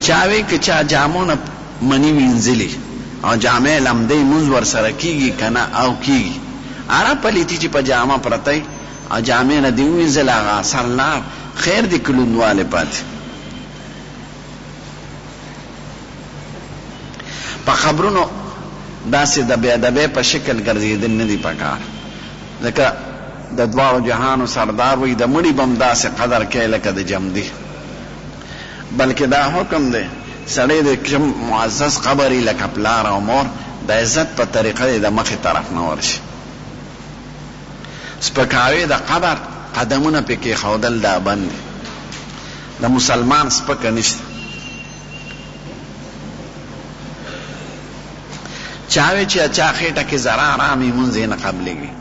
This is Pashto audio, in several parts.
چاوی که چا جامونه منی وینځلي او جامې لمدې موز ور سره کیږي کنه او کیږي اره پلیتی چې په جامه پرته او جامې نه دی وینځل هغه اثر لا خیر دی کلونواله پاتې په خبرونو داسې د بیا د په شکل ګرځېدل نه دی پکار ځکه د دواړو جهانو سردار وي د مړي بم داسې قدر کوي لکه د جمدي بلکې دا حکم دی سړی د کوم معزز قبري لکه پلار او مور د عزت په طریقه د مخې طرف نه ورشي سپکاوی د قبر قدمونه پې کېښودل دا بند دی د مسلمان سپکه نشته چاوی چې چا خېټه کې ضرر عامي مونځ یې نه قبلېږي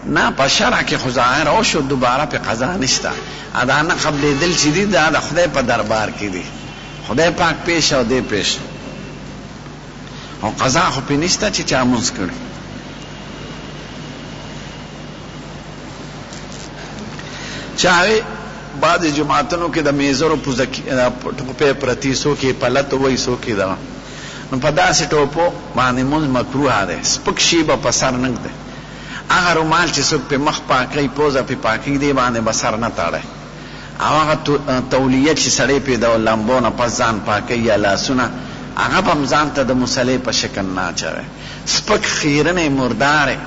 نه په شرع کې خو ظاهر او شو دوباره پې قضا نشته ادا نه قبلېدل چې دي دا د خدای په دربار کې دي خدای پاک پیش او دی پیش او قضا خو پې نشته چې چا مونځ کړي چاوی بعض جماعتونو کې د میزرو ټوپې پرتې څوک یې پلتو وایي څوک یې دغه نو په داسې ټوپو باندې مونځ مکروه دی سپک شي به په سر نه ږدي هغه رومال چې څوک پې مخ پاکوي پوزه پې پاکوي دی باندې به سر نه تاړی او هغه تولیه چې سړی پې د لمبو نه پس ځان پاکوي یا لاسونه هغه به هم ځان ته د مسلې په شکل نه اچوي سپک خیرنې مردارې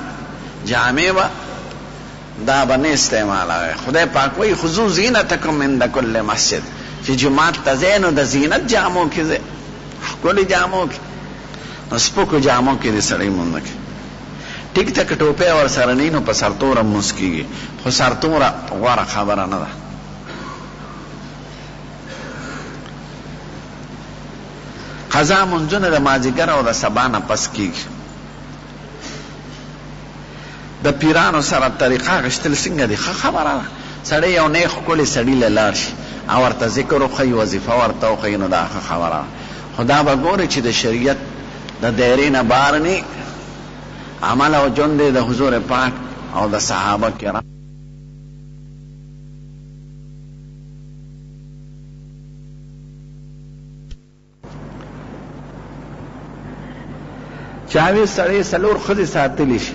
جامې به دا به نه استعمالوي خدای پاک وایي خذو زینتکم عند کل مسجد چې جومات ته ځئ نو د زینت جامو کې ځئ ښکلي جامو کې نو سپکو جامو کې د سړی مونځ نه کوي ټیک ته که ټوپۍ ورسره نه وي نو په سرتوره مونځ کېږي خو سرتوره غوره خبره نه ده قضا مونځونه د مازدیګر او د سبا نه پس کېږي د پیرانو سره طریقه غشتل څنګه دي ښه خبره ده سړی یو نیک ښکلی سړي له لاړ شي او ورته ذکر وښیي وظیفه ورته وښیي نو دا ښه خبره ده خو دا به ګورې چې د شریعت د دایرې نه بار نه عمل او ژوند دی د حضور پاک او د صحابه کرام چاوی سړی څلور ښځې ساتلی شي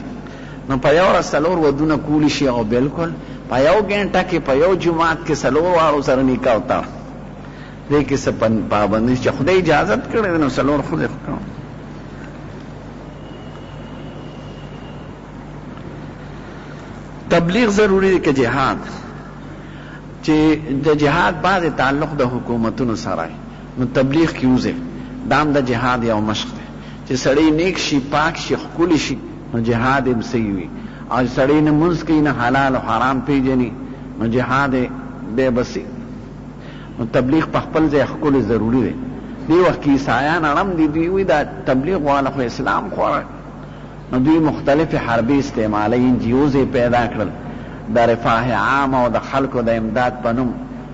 نو په یو ورځ څلور ودونه کولی شي او بالکل په یو ګنټه کې په یو جومات کې څلور واړو سره نکاح وتړه دې کې څه پابندي چې خدای اجازت کړی دی نو څلور ښځې تبلیغ ضروری دی که جهاد چې د جهاد بعضې تعلق د حکومتونو سره نو تبلیغ کې وځي دام د جهاد یو مشق دی چې سړی نیک شي پاک شي ښکلی شي نو جهاد هم صحیح وي او سړی نه مونځ کوي نه حلال او حرام پیژني نو جهاد دی بسي نو تبلیغ په خپل ځای ښکلی ضروري دی دې وخت کې عیسایان اړم دي دوی وایي دا تبلیغ والا خو اسلام خوړی نو دوی مختلف حربي استعمالي انجیوز پیدا کړل د رفاه عام او د خلکو د امداد په نوم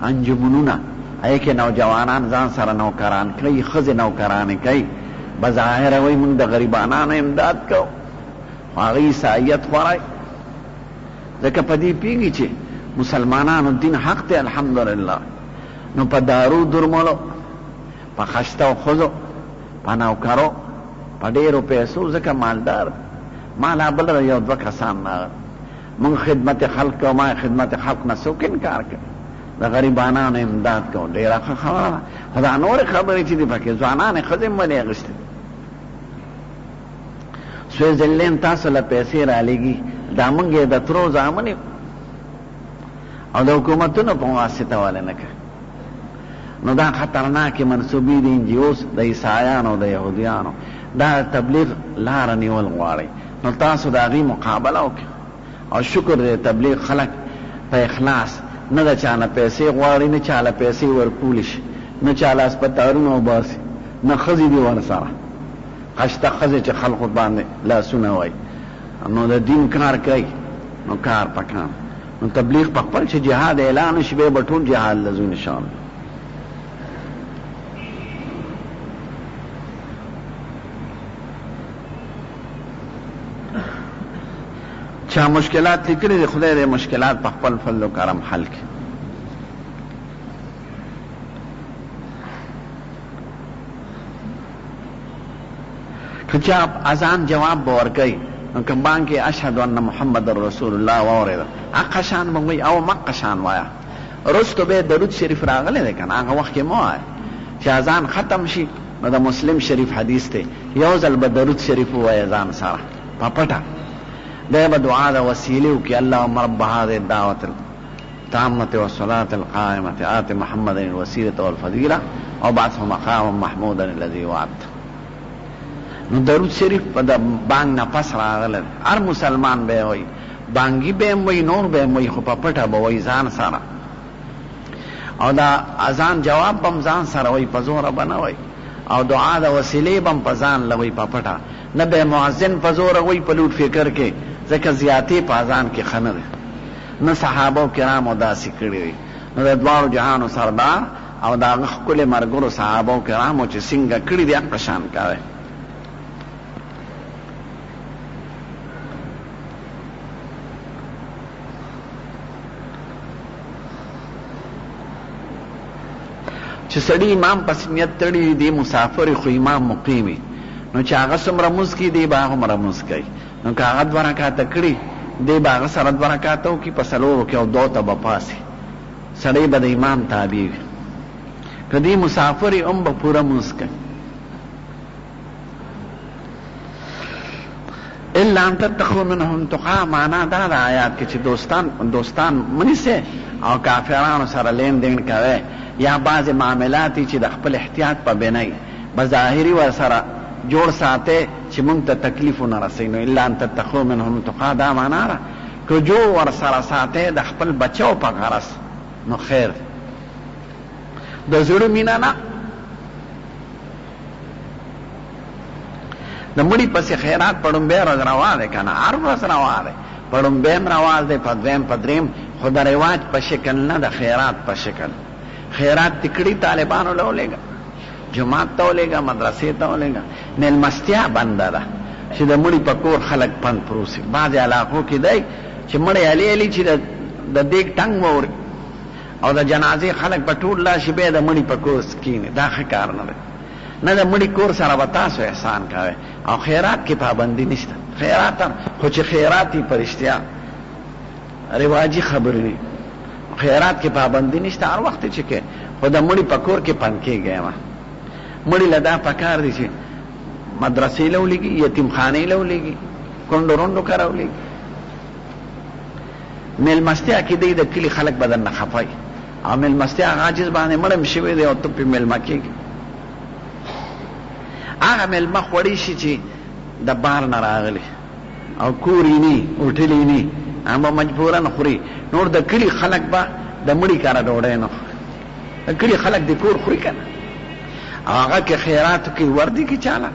انجمنونه هغې کې نوجوانان ځان سره نوکران کوي ښځې نوکرانې کوي بظاهره وایي موږ د غریبانانو امداد کوو خو هغه عیسایت خوری ځکه په دې پوهېږي چې مسلمانانو دین حق دی الحمدلله نو په دارو درملو په خشتو ښځو په نوکرو په ډېرو پیسو ځکه مالدار ما لا بل یو دوه کسان مونږ خدمت خلق کوو ما خدمت خلق نه څوک انکار کوي د غریبانانو امداد کوو ډېره ښه خبره ده خو دا نورې خبرې چې دي پکې ځوانانې ښځې هم ولې اخیستې سویټزرلینډ تاسو له پیسې رالیږي دا مونږ یې د ترو زامن یو او د حکومتونو په واسطه ولې نه کوي نو دا خطرناکې منصوبې دي انجیوز د عیسایانو د یهودیانو دا تبلیغ لاره نیول غواړي نو تاسو د هغې مقابله وکړئ او شکر دی تبلیغ خلک په اخلاص نه د چا نه پیسې غواړي نه چا له پیسې ورکولی شي نه چا له هسپتالونو وباسي نه ښځې دي ورسره خشته ښځې چې خلکو باندې لاسونه وایي نو د دین کار کوي نو کار پکار نو تبلیغ په خپل چې جهاد اعلان وشي بیا به ټول جهاد له ځو انشاءالله چا مشکلات لیکلي دي خدای دې مشکلات په خپل فضل و کرم حل کړي کچا اذان جواب به ورکوي نو که بانګ کې اشهد ان محمد رسول الله واورېده هغه شان به وایي او مقه شان وایه. رستو به درود شریف راغلی دی که نه هغه وخت کې مه وایه چې اذان ختم شي نو د مسلم شریف حدیث دی یو ځل به درود شریف ووایه ځان سره په پټه. دی به دعا د وسیلې وکړي اللهم رب هذه الدعوة التامة والصلاة القائمة آت محمد الوسيلة والفضيلة وبعثه مقاما محمودا الذي وعدته. نو درود شریف په د بانګ نه پس راغلی هر مسلمان به وایي بانګي به هم وایي نور به هم وایي خو په پټه به وایي ځان سره. او دا اذان جواب به هم ځان سره وایي په زوره به نه وایي او دعا د وسیلې به هم په ځان له وایي په پټه نه به مؤذن په زوره وایي په لوټ فکر کې ځکه زیاتې په اذان کې ښه نه دی نه صحابه کرامو داسې کړي وي. نو د دواړو جهانو سردار او د هغه ښکلي ملګرو صحابه کرامو چې څنګه کړي دي هغه شان کوئ. چې سړی امام پس نیت تړي دی مسافر خو امام مقیمی نو چې هغه څومره مونځ کوي دی به هغومره مونځ کوي. نو که هغه 2 رکعاته کړي دی به هغه سره 2 رکعاته وکړي په 4 کې او 2 ته به پاسي سړی به د امام تابع وي. که دی مسافر یې هم به پوره مونځ کوي. الا ان تتقوا منهم تقا معنا دا د آیات کې چې دوستان منیسه او کافرانو سره لین دین کوي یا بعض معاملات چې د خپل احتیاط په بنای بظاهری ور سره جوړ ساته چې مونږ ته تکلیف نه رسینو. الا ان تتقوا منهم تقا دا معنا را که جو ور سره ساته د خپل بچو په غرض نو خیر د زړه مینا نه د مړي پسې خیرات پړم به ورځ روا ده کنه هر ورځ روا ده پړم به روا ده په دویم په دریم خو د رواج په شکل نه د خیرات په شکل. خیرات تکړی طالبانو له ولېګا جماعت ته ولېګا مدرسې ته ولېګا میلمستیا بنده ده چې د مړي په کور خلک پند پروسي. بعضې علاقو کې دی چې مړی علي چې د دیګ ټنګ ووري او د جنازې خلک په ټول راشي بیا د مړي په کور کښېني. دا ښه کار نه دی. نه د مړي کور سره به تاسو احسان کوئ او خیرات کې پابندي نشته. خیرات خو چې خیرات یې په رښتیا رواجي خبرې دي خیرات کې پابندي نشته هر وخت چې کې خو د مړي په کور کې پند کېږي. مړي له دا پکار دي چې مدرسې له ولېږي یتیمخانې له ولېږي کونډو رونډو کره ولېږي. میلمستیا کې دی د کلي خلک به درنه خفه او میلمستیا عاجز باندې مړم شوی دی او ته پې میلمه کېږي. هغه میلمه خوړی شي چې د بار نه راغلی او کور یې نی هوټل یې نی هغه مجبورن خوري. نور د کلي خلک به د مړي کاره ډوډۍ نه خوري. د کلي خلک د کور خوري که نه هغه کې خیراتو کې وردي کې چاله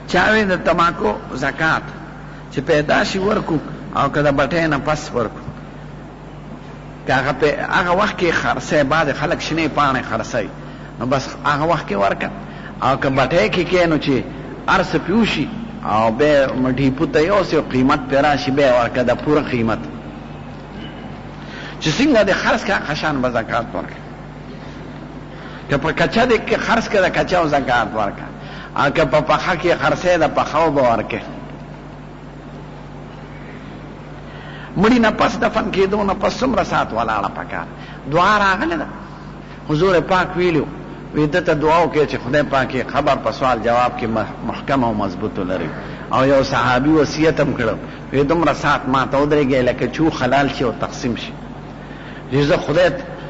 چاوی د تماکو زکات چې پیدا شي ورکو او که د بټۍ نه پس ورکو که هغه وخت کې خرڅی بعضې خلک شنې پاڼې خرڅوي نو بس هغه وخت کې ورکه او که بټۍ کې کې نو چې هر څه پیوشي او بیا ډیپو ته یوسې قیمت پرې راشي بیا ورکه د پوره قیمت چې څنګه د خرڅ که هغه شان به زکات ورکړه. که په کچه دې کې خرڅ که د کچهو زکات ورکړه او که په پخه کې خرڅی د پخو به ورکړې. مړي نه پس دفن کېدو نه پس څومره ساعت ولاړه پکار دعا راغلې ده. حضور پاک ویلو وی دته دعا وکړي چې خدای پاک یې خبر په سوال جواب کې محکم او مضبوط لري. او یو صحابي وصیت هم کړو وی دومره ساعت ما ته ودرېږئ لکه چې حلال شي او تقسیم شي چې زه خدای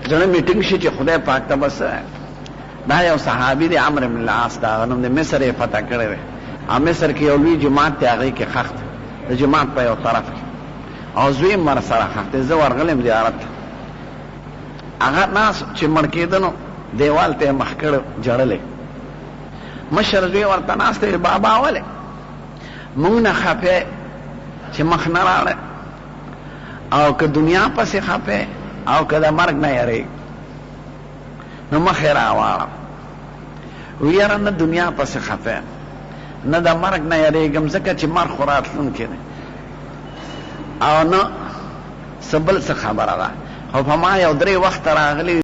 زړه مې ټینګ شي چې خدای پاک ته بس. دا یو صحابي دی عمرو بن العاص دا نوم د مصر یې فتح کړی دی او مصر کې یو لوی جومات دی هغې کې خښ د جومات په یو طرف کې او زوی م ورسره خښ دی. زه ورغلم زیارت هغه ناس چې مړ کېده نو دیوال ته یې مخ کړی جړلی مشر زوی ورته ناست دی بابا ولې مونږ نه خفې چې مخ نه راړی او که دنیا پسې خفې او که د مرګ نه یریږي نو مخ یې راواړه. وی یاره نه دنیا پسې خفې نه د مرګ نه یریږم ځکه چې مرګ خو راتلونکی دی او نه څه بل څه خبره ده. خو په ما یو 3 وخته راغلي